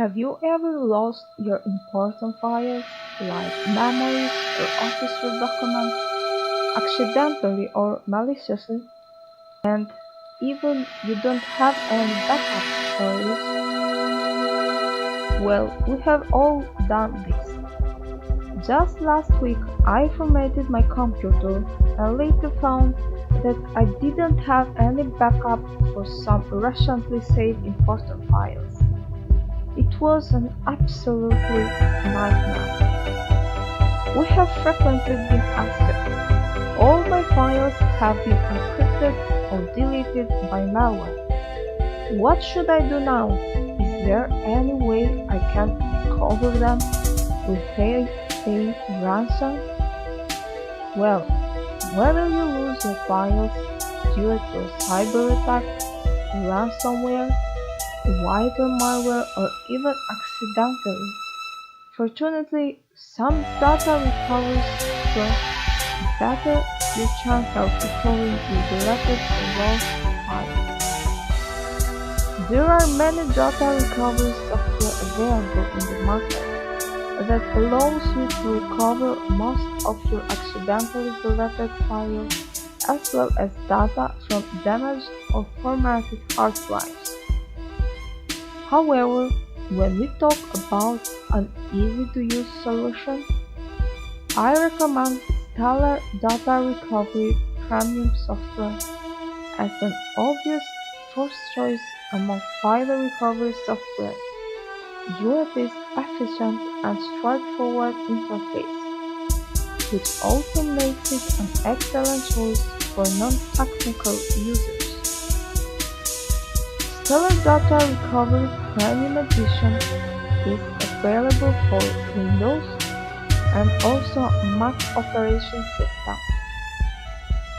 Have you ever lost your important files, like memories or official documents, accidentally or maliciously, and even you don't have any backup stories? Well, we have all done this. Just last week, I formatted my computer and later found that I didn't have any backup for some recently saved important files. It was an absolutely nightmare. We have frequently been asked, all my files have been encrypted or deleted by malware. What should I do now? Is there any way I can recover them without paying ransom? Well, whether you lose your files due to a cyber attack, ransomware, wiper malware, or even accidentally, fortunately, some data recovery software better your chance of recovering your deleted or lost files. There are many data recovery software available in the market that allows you to recover most of your accidentally deleted files as well as data from damaged or formatted hard drives. However, when we talk about an easy-to-use solution, I recommend Stellar Data Recovery Premium software as an obvious first choice among file recovery software due to its efficient and straightforward interface, which also makes it an excellent choice for non-technical users. Stellar Data Recovery Premium Edition is available for Windows and also Mac operating system,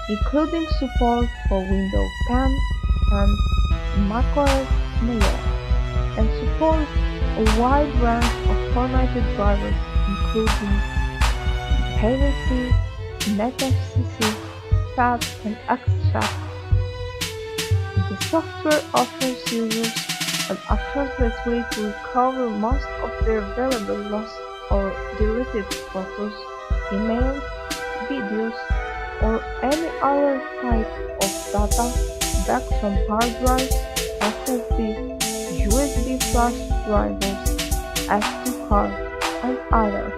including support for Windows 10 and macOS Neo, and supports a wide range of formatted drivers including PVC, NetFCC, FAT, and exFAT. The software offers users an effortless way to recover most of their valuable lost or deleted photos, emails, videos, or any other type of data back from hard drives, SSD, USB flash drivers, SD cards, and others.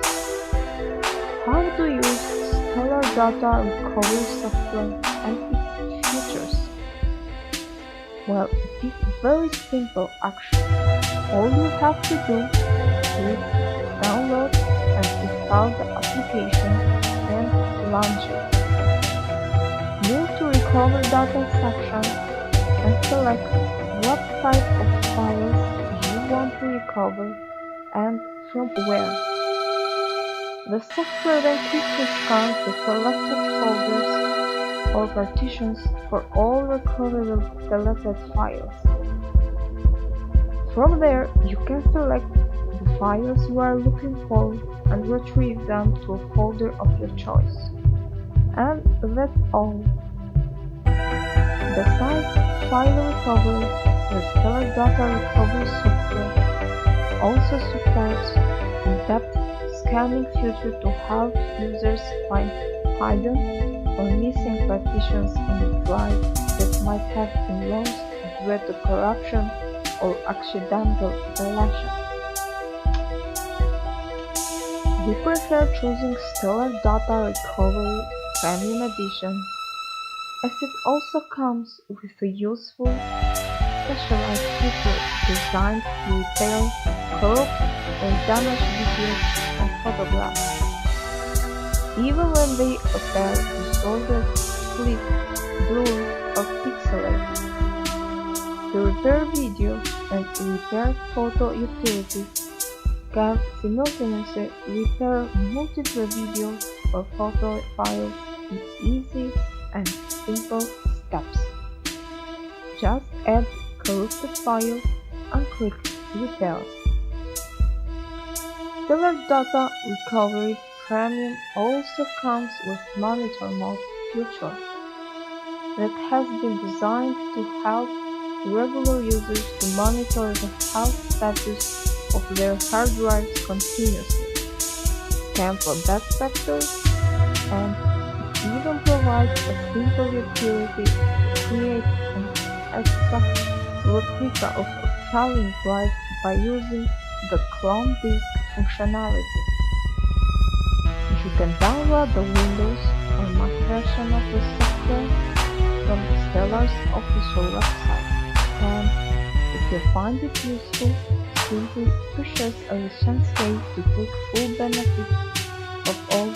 How to use Stellar Data Recovery software and its features? Well, it is very simple actually. All you have to do is download and install the application and launch it. Move to Recover Data section and select what type of files you want to recover and from where. The software then quickly scans the selected folders or partitions for all recoverable deleted files. From there, you can select the files you are looking for and retrieve them to a folder of your choice. And that's all. Besides file recovery, the Stellar Data Recovery software also supports in-depth scanning feature to help users find hidden or missing partitions on the drive that might have been lost due to corruption or accidental deletion. We prefer choosing Stellar Data Recovery Premium Edition as it also comes with a useful, specialized feature designed to repair corrupt or damaged videos and photographs, even when they appear disordered, split, blurred, or pixelated. The Repair Video and Repair Photo utilities can simultaneously repair multiple videos or photo files in easy and simple steps. Just add corrupted file and click Repair. Stellar Data Recovery Premium also comes with Monitor Mode feature that has been designed to help regular users to monitor the health status of their hard drives continuously, scan for bad factors, and it even provides a simple utility to create an exact replica of a failing drive by using the clone disk functionality. You can download the Windows or Mac version of the software from the seller's official website, and if you find it useful, simply purchase a license fee to take full benefit of all